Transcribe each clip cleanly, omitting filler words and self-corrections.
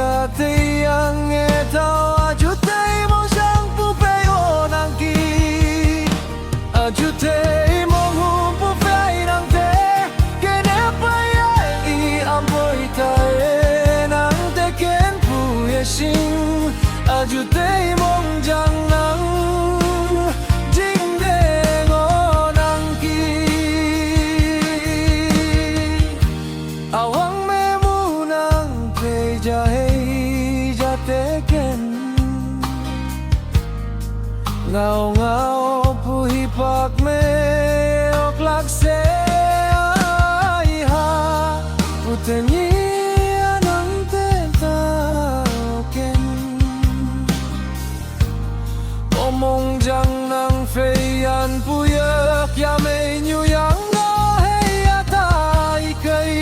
cả thấy anh nghe thao chú thấy mong sáng phú phê ô nàng kỳ chú thấy mong hùng phú phê nàng thế cái nếp bay ai am bồi thay nàng thế kén phù ye sinh chú thấy mong chẳng nắng chính để ngô nàng kỳ áo hoàng mê mu nàng về ja hay ja thế kén ngao ngao puhi pak me ok lak se ai ha uteni anang te ta ken omong jang nang fei an puyak ya me nyu yang na hey ata ikai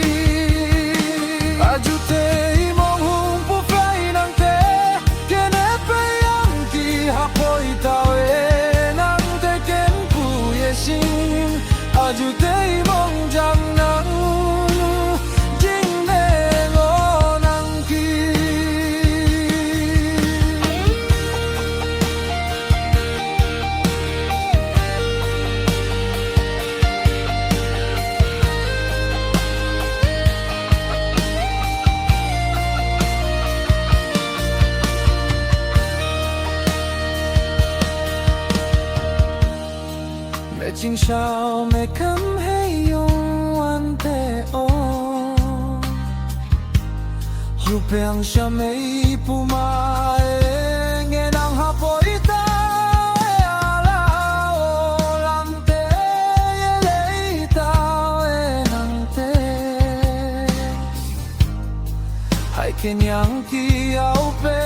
ajute mong hung pu fei nang te kene fei ang ki hapoi tao 아주 대몽장 낭 진내 원앙기 mẹ chinh sao mẹ cấm hay yong an te o yu peang sha mei pu ma e nghe nang ha poi ta e ala o lam te e lei ta e nang te hai ken yang ki au pe